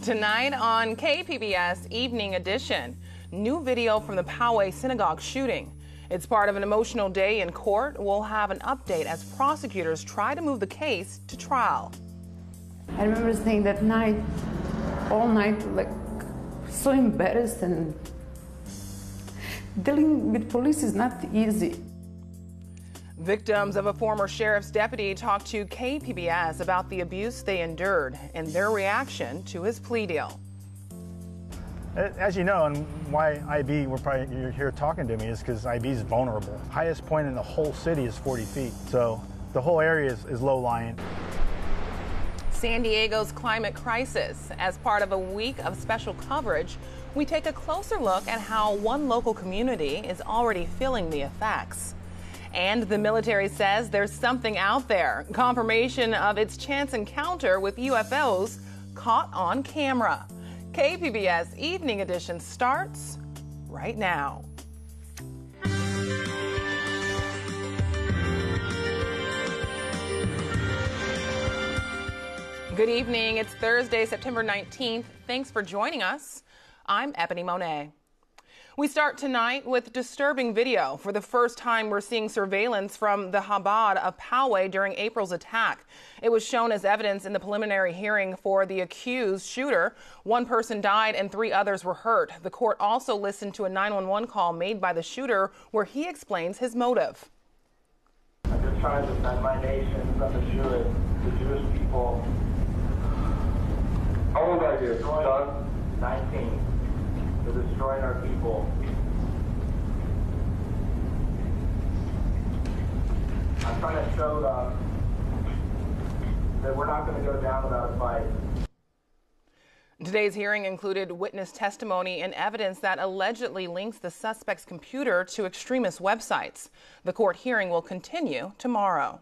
Tonight on KPBS Evening Edition, new video from the Poway Synagogue shooting. It's part of an emotional day in court. We'll have an update as prosecutors try to move the case to trial. I remember staying that night, all night, like so embarrassed, and dealing with police is not easy. Victims of a former sheriff's deputy talked to KPBS about the abuse they endured and their reaction to his plea deal. As you know, and why IB, you're here talking to me, is because IB is vulnerable. Highest point in the whole city is 40 feet, so the whole area is low-lying. San Diego's climate crisis. As part of a week of special coverage, we take a closer look at how one local community is already feeling the effects. And the military says there's something out there. Confirmation of its chance encounter with UFOs caught on camera. KPBS Evening Edition starts right now. Good evening. It's Thursday, September 19th. Thanks for joining us. I'm Ebone Monet. We start tonight with disturbing video. For the first time, we're seeing surveillance from the Habad of Poway during April's attack. It was shown as evidence in the preliminary hearing for the accused shooter. One person died and 3 others were hurt. The court also listened to a 911 call made by the shooter where he explains his motive. I'm just trying to defend my nation from the Jewish people. How old are you, son? 19. They're destroying our people. I'm trying to show them that we're not going to go down without a fight. Today's hearing included witness testimony and evidence that allegedly links the suspect's computer to extremist websites. The court hearing will continue tomorrow.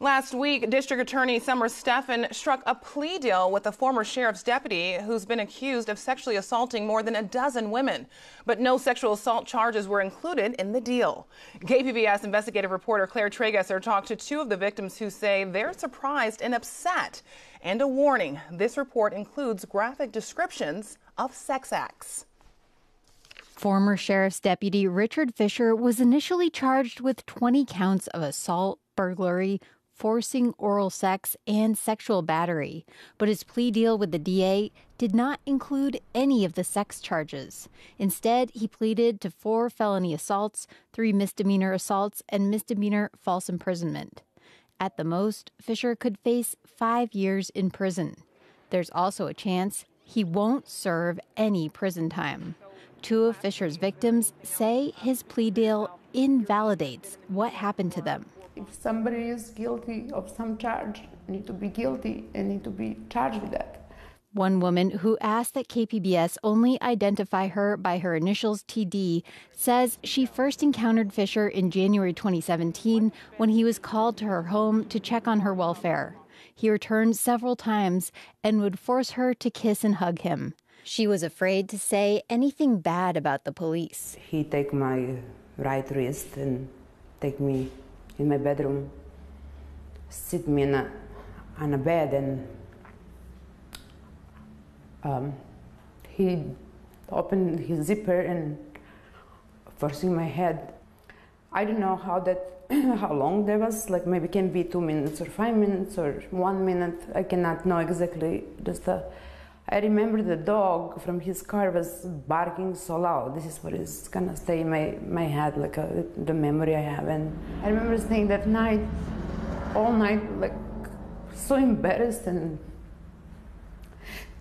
Last week, District Attorney Summer Steffen struck a plea deal with a former sheriff's deputy who's been accused of sexually assaulting more than a dozen women. But no sexual assault charges were included in the deal. KPBS investigative reporter Claire Tragesser talked to 2 of the victims who say they're surprised and upset. And a warning, this report includes graphic descriptions of sex acts. Former sheriff's deputy Richard Fischer was initially charged with 20 counts of assault, burglary, forcing oral sex, and sexual battery. But his plea deal with the DA did not include any of the sex charges. Instead, he pleaded to 4 felony assaults, 3 misdemeanor assaults, and misdemeanor false imprisonment. At the most, Fischer could face 5 years in prison. There's also a chance he won't serve any prison time. 2 of Fischer's victims say his plea deal invalidates what happened to them. If somebody is guilty of some charge, need to be guilty and need to be charged with that. One woman who asked that KPBS only identify her by her initials TD says she first encountered Fischer in January 2017 when he was called to her home to check on her welfare. He returned several times and would force her to kiss and hug him. She was afraid to say anything bad about the police. He take my right wrist and take me in my bedroom, sit me on a bed, and he opened his zipper and forcing my head. I don't know how long that was, like maybe can be 2 minutes or 5 minutes or 1 minute. I cannot know exactly. I remember the dog from his car was barking so loud. This is what is gonna stay in my head, like the memory I have. And I remember staying that night, all night, like so embarrassed, and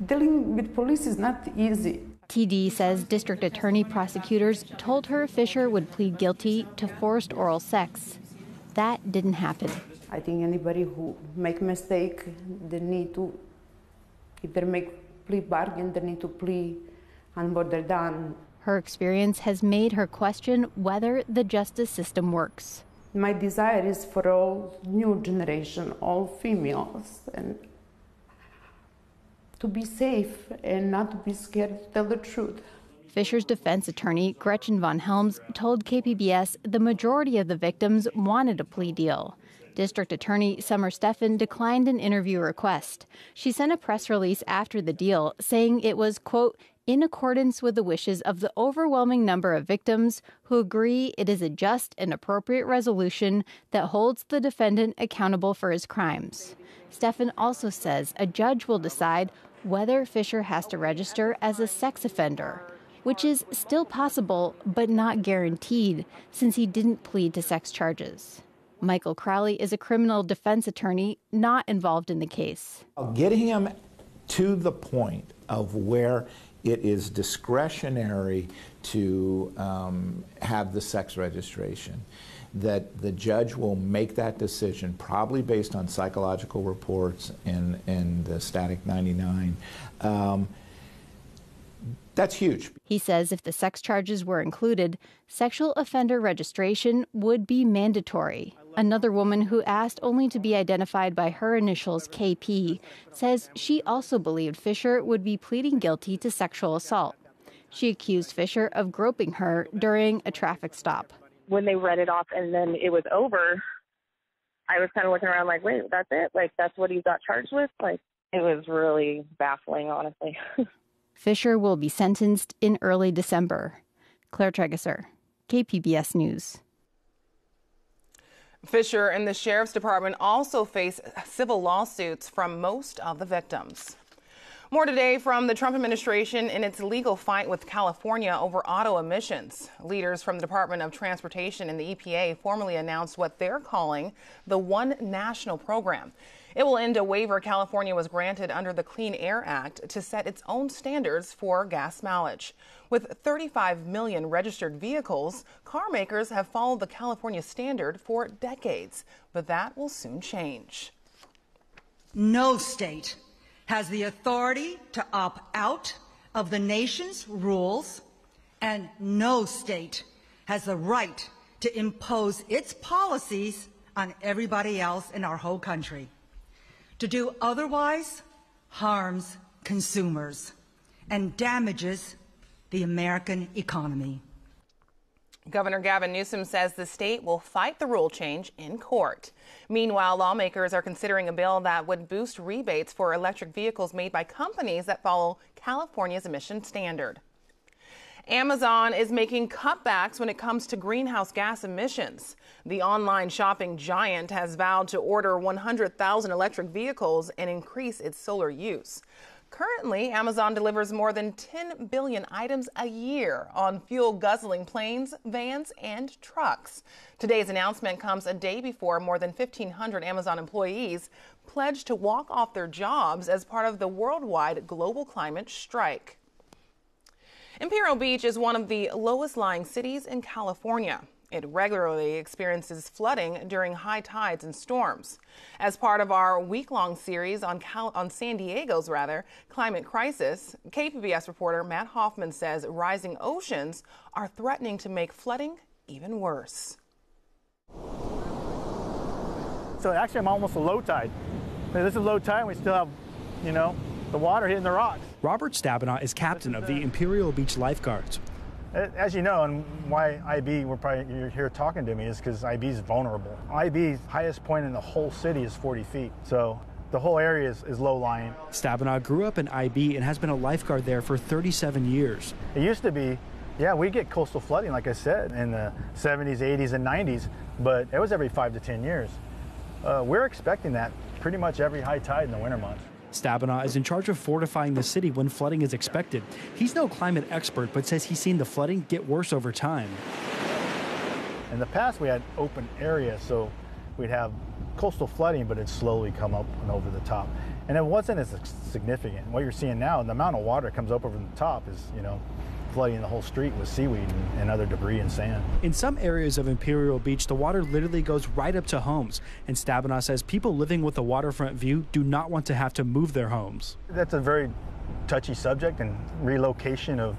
dealing with police is not easy. TD says district attorney prosecutors told her Fischer would plead guilty to forced oral sex. That didn't happen. I think anybody who make mistake, they need to, if they make plea bargain, they need to plea on what they're done. Her experience has made her question whether the justice system works. My desire is for all new generation, all females, and to be safe and not to be scared to tell the truth. Fischer's defense attorney, Gretchen von Helms, told KPBS the majority of the victims wanted a plea deal. District Attorney Summer Stephan declined an interview request. She sent a press release after the deal saying it was, quote, in accordance with the wishes of the overwhelming number of victims who agree it is a just and appropriate resolution that holds the defendant accountable for his crimes. Stephan also says a judge will decide whether Fischer has to register as a sex offender, which is still possible but not guaranteed since he didn't plead to sex charges. Michael Crowley is a criminal defense attorney not involved in the case. Get him to the point of where it is discretionary to have the sex registration, that the judge will make that decision, probably based on psychological reports and the static 99. That's huge. He says if the sex charges were included, sexual offender registration would be mandatory. Another woman who asked only to be identified by her initials KP says she also believed Fischer would be pleading guilty to sexual assault. She accused Fischer of groping her during a traffic stop. When they read it off and then it was over, I was kind of looking around like, wait, that's it? Like, that's what he got charged with? Like, it was really baffling, honestly. Fischer will be sentenced in early December. Claire Tregesser, KPBS News. Fischer and the Sheriff's Department also face civil lawsuits from most of the victims. More today from the Trump administration in its legal fight with California over auto emissions. Leaders from the Department of Transportation and the EPA formally announced what they're calling the One National Program. It will end a waiver California was granted under the Clean Air Act to set its own standards for gas mileage. With 35 million registered vehicles, car makers have followed the California standard for decades, but that will soon change. No state has the authority to opt out of the nation's rules, and no state has the right to impose its policies on everybody else in our whole country. To do otherwise harms consumers and damages the American economy. Governor Gavin Newsom says the state will fight the rule change in court. Meanwhile, lawmakers are considering a bill that would boost rebates for electric vehicles made by companies that follow California's emission standard. Amazon is making cutbacks when it comes to greenhouse gas emissions. The online shopping giant has vowed to order 100,000 electric vehicles and increase its solar use. Currently, Amazon delivers more than 10 billion items a year on fuel-guzzling planes, vans, and trucks. Today's announcement comes a day before more than 1,500 Amazon employees pledged to walk off their jobs as part of the worldwide global climate strike. Imperial Beach is one of the lowest-lying cities in California. It regularly experiences flooding during high tides and storms. As part of our week-long series on San Diego's climate crisis, KPBS reporter Matt Hoffman says rising oceans are threatening to make flooding even worse. So actually, I'm almost a low tide. This is low tide, and we still have, the water hitting the rocks. Robert Stabenow is captain of the Imperial Beach Lifeguards. As you know, and why you're here talking to me is because IB is vulnerable. IB's highest point in the whole city is 40 feet. So the whole area is low-lying. Stabenow grew up in IB and has been a lifeguard there for 37 years. It used to be, we get coastal flooding, like I said, in the 70s, 80s, and 90s, but it was every 5 to 10 years. We're expecting that pretty much every high tide in the winter months. Stabenow is in charge of fortifying the city when flooding is expected. He's no climate expert, but says he's seen the flooding get worse over time. In the past, we had open areas, so we'd have coastal flooding, but it'd slowly come up and over the top. And it wasn't as significant. What you're seeing now, the amount of water that comes up over the top is, flooding the whole street with seaweed and other debris and sand. In some areas of Imperial Beach, the water literally goes right up to homes. And Stabenow says people living with a waterfront view do not want to have to move their homes. That's a very touchy subject, and relocation of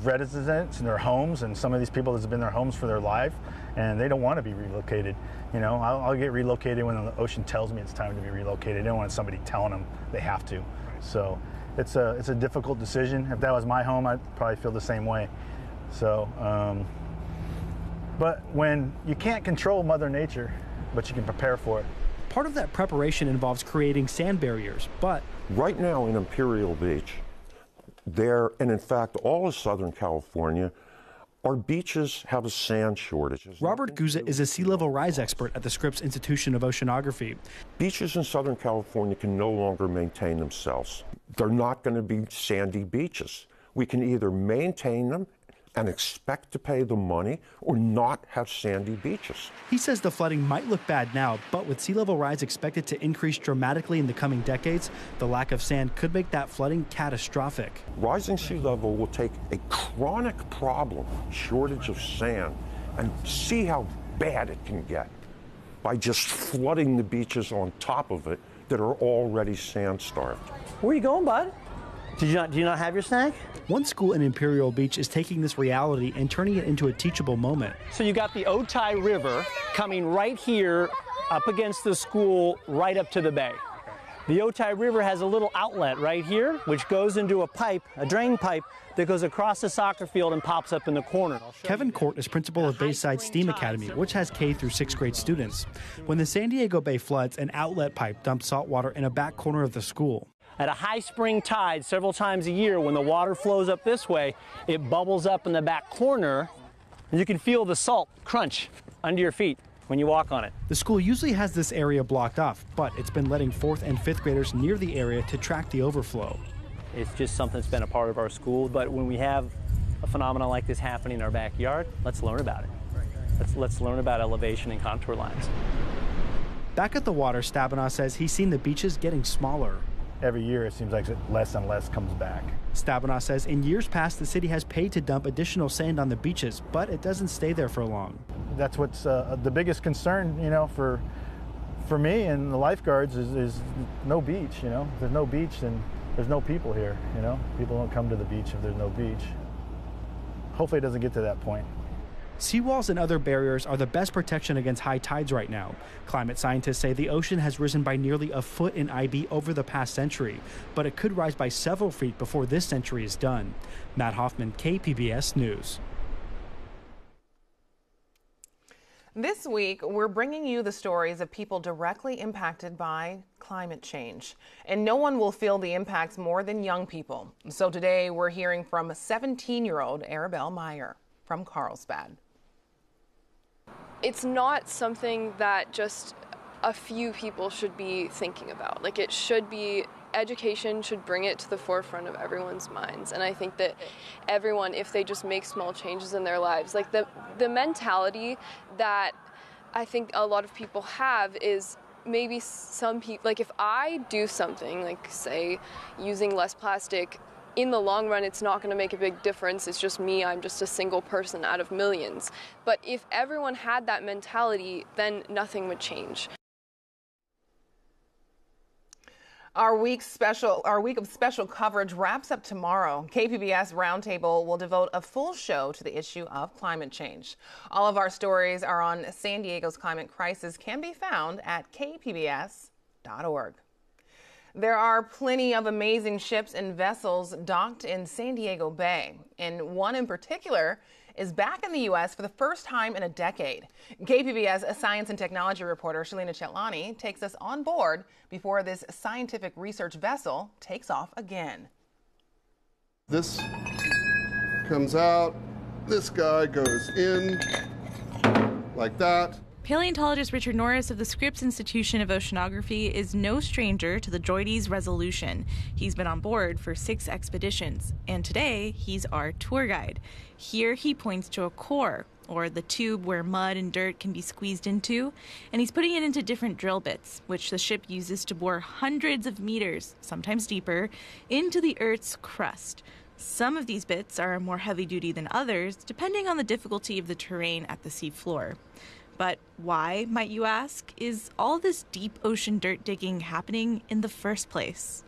residents and their homes, and some of these people that's been in their homes for their life, and they don't want to be relocated. I'll get relocated when the ocean tells me it's time to be relocated. I don't want somebody telling them they have to. So it's a difficult decision. If that was my home, I'd probably feel the same way. So, but when you can't control Mother Nature, but you can prepare for it, Part of that preparation involves creating sand barriers, but right now in Imperial Beach, there, and in fact all of Southern California, our beaches have a sand shortage. Robert Guza is a sea level rise expert at the Scripps Institution of Oceanography. Beaches in Southern California can no longer maintain themselves. They're not going to be sandy beaches. We can either maintain them and expect to pay the money or not have sandy beaches. He says the flooding might look bad now, but with sea level rise expected to increase dramatically in the coming decades, the lack of sand could make that flooding catastrophic. Rising sea level will take a chronic problem, shortage of sand, and see how bad it can get by just flooding the beaches on top of it that are already sand-starved. Where are you going, bud? Do you not have your snack? One school in Imperial Beach is taking this reality and turning it into a teachable moment. So you got the Otay River coming right here up against the school, right up to the bay. The Otay River has a little outlet right here, which goes into a pipe, a drain pipe, that goes across the soccer field and pops up in the corner. Kevin Court is principal of Bayside STEAM Academy, which has K through 6th grade students. When the San Diego Bay floods, an outlet pipe dumps salt water in a back corner of the school. At a high spring tide several times a year, when the water flows up this way, it bubbles up in the back corner, and you can feel the salt crunch under your feet when you walk on it. The school usually has this area blocked off, but it's been letting 4th and 5th graders near the area to track the overflow. It's just something that's been a part of our school, but when we have a phenomenon like this happening in our backyard, let's learn about it. Let's learn about elevation and contour lines. Back at the water, Stabenow says he's seen the beaches getting smaller. Every year it seems like less and less comes back. Stabenow says in years past the city has paid to dump additional sand on the beaches, but it doesn't stay there for long. That's what's the biggest concern, you know, for me and the lifeguards is no beach. You know, if there's no beach, then there's no people here. You know, people don't come to the beach if there's no beach. Hopefully it doesn't get to that point. Seawalls and other barriers are the best protection against high tides right now. Climate scientists say the ocean has risen by nearly a foot in IB over the past century, but it could rise by several feet before this century is done. Matt Hoffman, KPBS News. This week, we're bringing you the stories of people directly impacted by climate change. And no one will feel the impacts more than young people. So today, we're hearing from 17-year-old Arabelle Meyer from Carlsbad. It's not something that just a few people should be thinking about. Like, it should be, education should bring it to the forefront of everyone's minds. And I think that everyone, if they just make small changes in their lives, like the mentality that I think a lot of people have is maybe some people, like if I do something, like say using less plastic, in the long run, it's not going to make a big difference. It's just me. I'm just a single person out of millions. But if everyone had that mentality, then nothing would change. Our week of special coverage wraps up tomorrow. KPBS Roundtable will devote a full show to the issue of climate change. All of our stories are on San Diego's climate crisis, can be found at kpbs.org. There are plenty of amazing ships and vessels docked in San Diego Bay, and one in particular is back in the U.S. for the first time in a decade. KPBS science and technology reporter Shalina Chetlani takes us on board before this scientific research vessel takes off again. This comes out, this guy goes in like that. Paleontologist Richard Norris of the Scripps Institution of Oceanography is no stranger to the Joides Resolution. He's been on board for 6 expeditions, and today he's our tour guide. Here he points to a core, or the tube where mud and dirt can be squeezed into, and he's putting it into different drill bits, which the ship uses to bore hundreds of meters, sometimes deeper, into the Earth's crust. Some of these bits are more heavy-duty than others, depending on the difficulty of the terrain at the seafloor. But why, might you ask, is all this deep ocean dirt digging happening in the first place?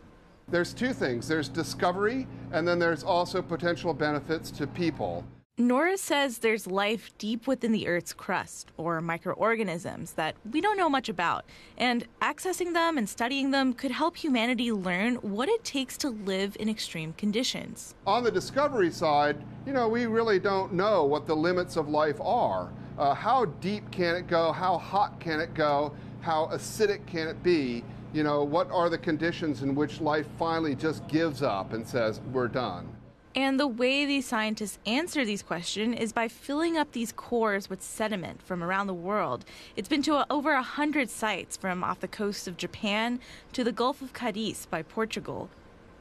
There's 2 things. There's discovery, and then there's also potential benefits to people. Norris says there's life deep within the Earth's crust, or microorganisms, that we don't know much about. And accessing them and studying them could help humanity learn what it takes to live in extreme conditions. On the discovery side, we really don't know what the limits of life are. How deep can it go? How hot can it go? how acidic can it be? You know, what are the conditions in which life finally just gives up and says, we're done? And the way these scientists answer these questions is by filling up these cores with sediment from around the world. It's been to over 100 sites, from off the coast of Japan to the Gulf of Cadiz by Portugal.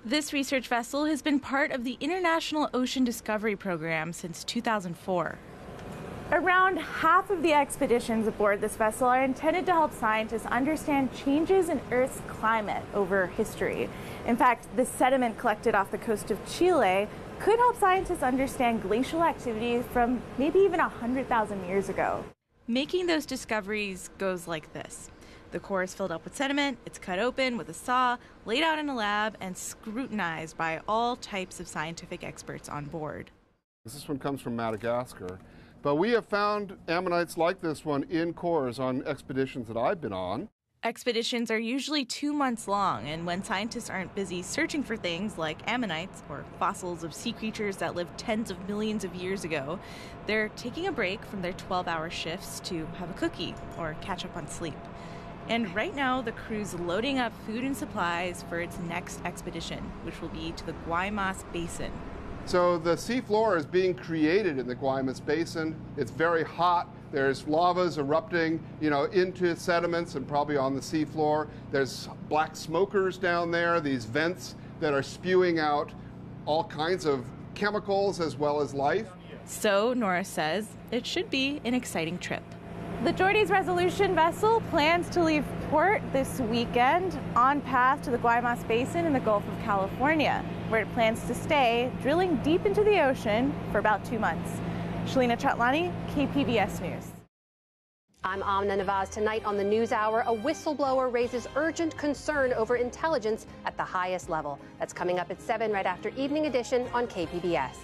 This research vessel has been part of the International Ocean Discovery Program since 2004. Around half of the expeditions aboard this vessel are intended to help scientists understand changes in Earth's climate over history. In fact, the sediment collected off the coast of Chile could help scientists understand glacial activity from maybe even 100,000 years ago. Making those discoveries goes like this. The core is filled up with sediment, it's cut open with a saw, laid out in a lab, and scrutinized by all types of scientific experts on board. This one comes from Madagascar, but we have found ammonites like this one in cores on expeditions that I've been on. Expeditions are usually 2 months long, and when scientists aren't busy searching for things like ammonites or fossils of sea creatures that lived tens of millions of years ago, they're taking a break from their 12-hour shifts to have a cookie or catch up on sleep. And right now, the crew's loading up food and supplies for its next expedition, which will be to the Guaymas Basin. So the seafloor is being created in the Guaymas Basin. It's very hot. There's lavas erupting, you know, into sediments and probably on the seafloor. There's black smokers down there, these vents that are spewing out all kinds of chemicals as well as life. So, Nora says, it should be an exciting trip. The Joydes Resolution vessel plans to leave port this weekend on path to the Guaymas Basin in the Gulf of California, where it plans to stay, drilling deep into the ocean for about 2 months. Shalina Chatlani, KPBS News. I'm Amna Nawaz. Tonight on the NewsHour, a whistleblower raises urgent concern over intelligence at the highest level. That's coming up at 7 right after Evening Edition on KPBS.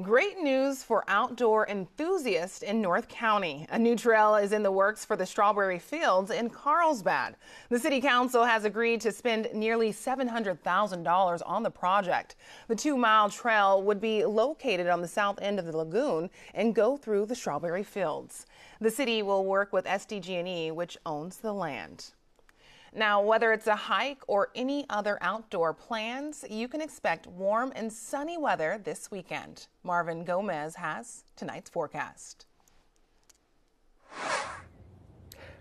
Great news for outdoor enthusiasts in North County. A new trail is in the works for the Strawberry Fields in Carlsbad. The City Council has agreed to spend nearly $700,000 on the project. The 2-mile trail would be located on the south end of the lagoon and go through the Strawberry Fields. The city will work with SDG&E, which owns the land. Now, whether it's a hike or any other outdoor plans, you can expect warm and sunny weather this weekend. Marvin Gomez has tonight's forecast.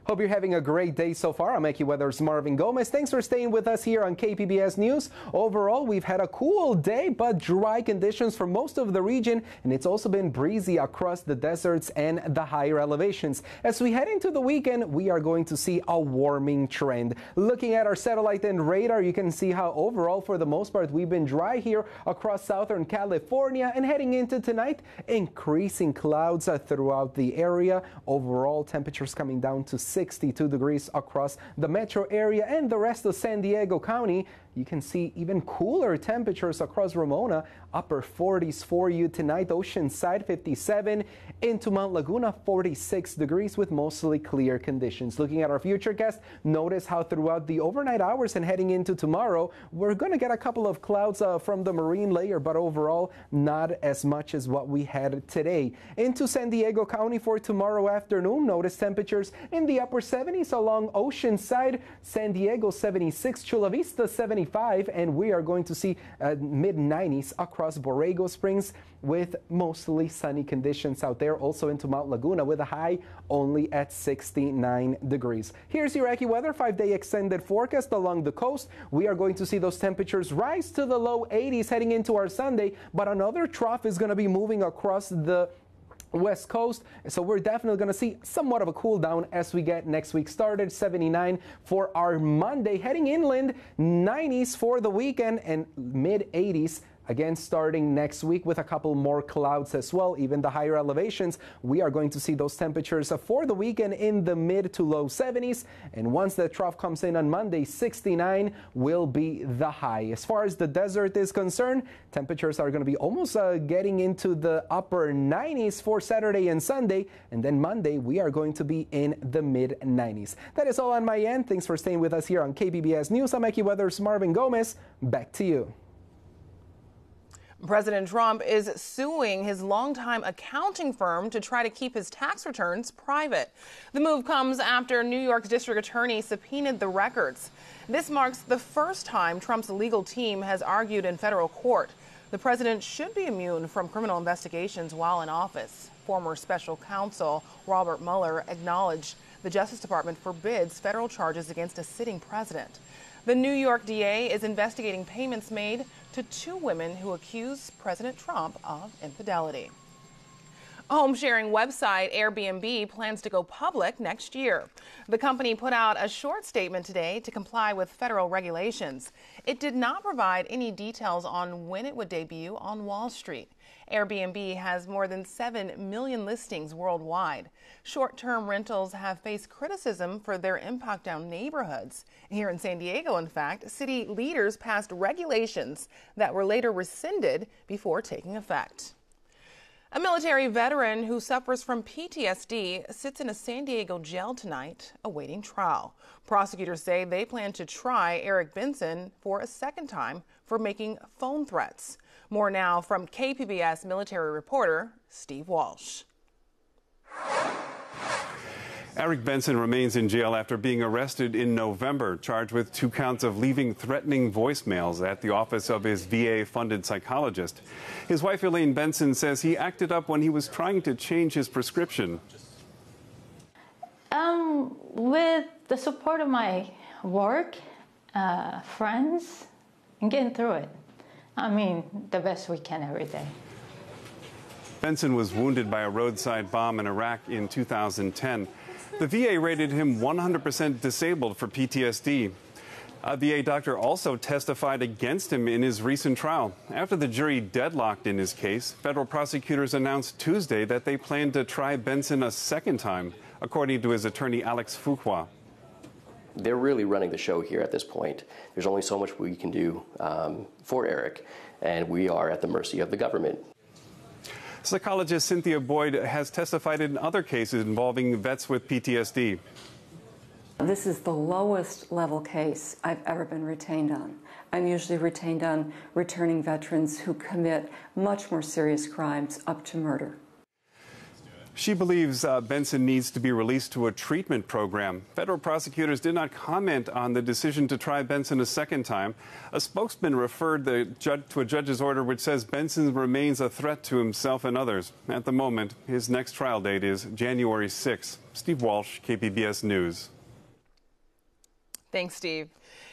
Hope you're having a great day so far. I'm AccuWeather's Marvin Gomez. Thanks for staying with us here on KPBS News. Overall, we've had a cool day, but dry conditions for most of the region, and it's also been breezy across the deserts and the higher elevations. As we head into the weekend, we are going to see a warming trend. Looking at our satellite and radar, you can see how overall, for the most part, we've been dry here across Southern California, and heading into tonight, increasing clouds throughout the area. Overall, temperatures coming down to 62 degrees across the metro area and the rest of San Diego County. You can see even cooler temperatures across Ramona, upper 40s for you tonight. Oceanside 57, into Mount Laguna 46 degrees with mostly clear conditions. Looking at our futurecast, notice how throughout the overnight hours and heading into tomorrow, we're going to get a couple of clouds from the marine layer, but overall not as much as what we had today. Into San Diego County for tomorrow afternoon, notice temperatures in the upper 70s along Oceanside, San Diego 76, Chula Vista 75, and we are going to see mid-90s across Borrego Springs with mostly sunny conditions out there. Also into Mount Laguna with a high only at 69 degrees. Here's your AccuWeather 5-day extended forecast along the coast. We are going to see those temperatures rise to the low 80s heading into our Sunday, but another trough is going to be moving across the West Coast, so we're definitely going to see somewhat of a cool down as we get next week started. 79 for our Monday, heading inland, 90s for the weekend, and mid 80s again starting next week with a couple more clouds as well. Even the higher elevations, we are going to see those temperatures for the weekend in the mid to low 70s, and once the trough comes in on Monday, 69 will be the high. As far as the desert is concerned, temperatures are going to be almost getting into the upper 90s for Saturday and Sunday, and then Monday we are going to be in the mid 90s. That is all on my end. Thanks for staying with us here on KPBS News. I'm AccuWeather's Marvin Gomez. Back to you. President Trump is suing his longtime accounting firm to try to keep his tax returns private. The move comes after New York's district attorney subpoenaed the records. This marks the first time Trump's legal team has argued in federal court. The president should be immune from criminal investigations while in office. Former special counsel Robert Mueller acknowledged the Justice Department forbids federal charges against a sitting president. The New York DA is investigating payments made to 2 women who accuse President Trump of infidelity. Home-sharing website Airbnb plans to go public next year. The company put out a short statement today to comply with federal regulations. It did not provide any details on when it would debut on Wall Street. Airbnb has more than 7 million listings worldwide. Short-term rentals have faced criticism for their impact on neighborhoods. Here in San Diego, in fact, city leaders passed regulations that were later rescinded before taking effect. A military veteran who suffers from PTSD sits in a San Diego jail tonight awaiting trial. Prosecutors say they plan to try Eric Benson for a second time for making phone threats. More now from KPBS military reporter Steve Walsh. Eric Benson remains in jail after being arrested in November, charged with 2 counts of leaving threatening voicemails at the office of his VA-funded psychologist. His wife, Elaine Benson, says he acted up when he was trying to change his prescription. With the support of my work, friends, and getting through it. I mean, the best we can every day. Benson was wounded by a roadside bomb in Iraq in 2010. The VA rated him 100% disabled for PTSD. A VA doctor also testified against him in his recent trial. After the jury deadlocked in his case, federal prosecutors announced Tuesday that they plan to try Benson a second time, according to his attorney Alex Fuqua. They're really running the show here at this point. There's only so much we can do for Eric, and we are at the mercy of the government. Psychologist Cynthia Boyd has testified in other cases involving vets with PTSD. This is the lowest level case I've ever been retained on. I'm usually retained on returning veterans who commit much more serious crimes up to murder. She believes Benson needs to be released to a treatment program. Federal prosecutors did not comment on the decision to try Benson a second time. A spokesman referred to a judge's order which says Benson remains a threat to himself and others. At the moment, his next trial date is January 6. Steve Walsh, KPBS News. Thanks, Steve.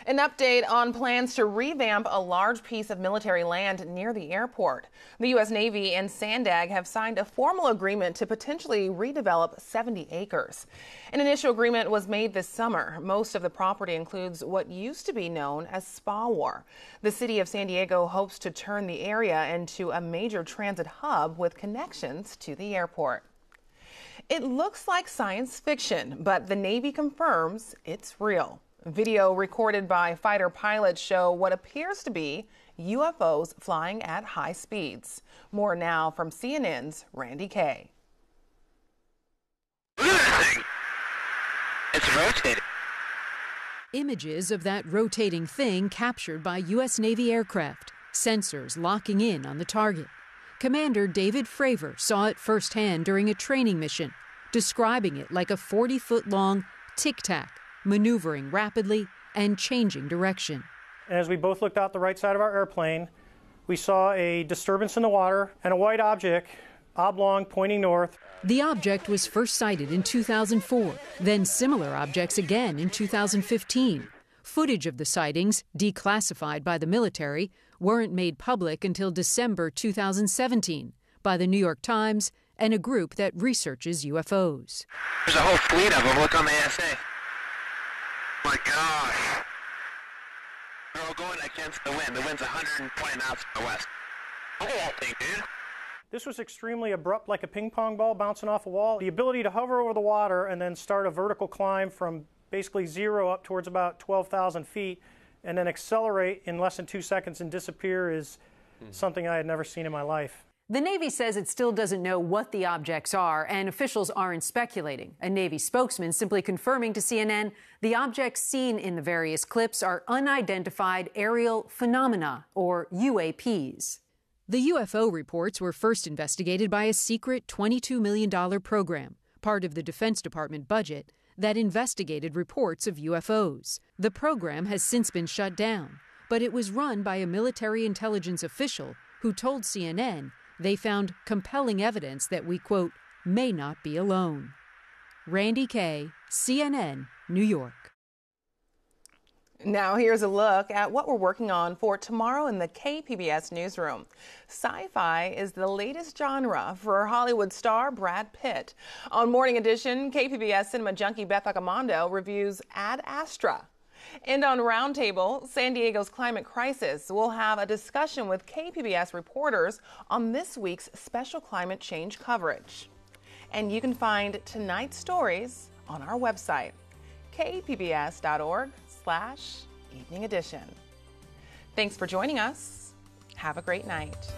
An update on plans to revamp a large piece of military land near the airport. The U.S. Navy and Sandag have signed a formal agreement to potentially redevelop 70 acres. An initial agreement was made this summer. Most of the property includes what used to be known as Spa War. The city of San Diego hopes to turn the area into a major transit hub with connections to the airport. It looks like science fiction, but the Navy confirms it's real. Video recorded by fighter pilots show what appears to be UFOs flying at high speeds. More now from CNN's Randy Kay. Look at that thing. It's rotating. Images of that rotating thing captured by U.S. Navy aircraft, sensors locking in on the target. Commander David Fravor saw it firsthand during a training mission, describing it like a 40-foot-long tic-tac, maneuvering rapidly and changing direction. As we both looked out the right side of our airplane, we saw a disturbance in the water and a white object, oblong, pointing north. The object was first sighted in 2004, then similar objects again in 2015. Footage of the sightings, declassified by the military, weren't made public until December 2017 by the New York Times and a group that researches UFOs. There's a whole fleet of them. Look on the ASA. Oh my gosh. They're all going against the wind. The wind's 120 knots to the west. Look at that thing, dude. This was extremely abrupt, like a ping pong ball bouncing off a wall. The ability to hover over the water and then start a vertical climb from basically zero up towards about 12,000 feet and then accelerate in less than 2 seconds and disappear is something I had never seen in my life. The Navy says it still doesn't know what the objects are, and officials aren't speculating. A Navy spokesman simply confirming to CNN the objects seen in the various clips are unidentified aerial phenomena, or UAPs. The UFO reports were first investigated by a secret $22 million program, part of the Defense Department budget, that investigated reports of UFOs. The program has since been shut down, but it was run by a military intelligence official who told CNN they found compelling evidence that we, quote, may not be alone. Randy Kay, CNN, New York. Now here's a look at what we're working on for tomorrow in the KPBS newsroom. Sci-fi is the latest genre for Hollywood star Brad Pitt. On Morning Edition, KPBS cinema junkie Beth Accomando reviews Ad Astra. And on Roundtable, San Diego's climate crisis, we'll have a discussion with KPBS reporters on this week's special climate change coverage. And you can find tonight's stories on our website, kpbs.org/evening edition. Thanks for joining us. Have a great night.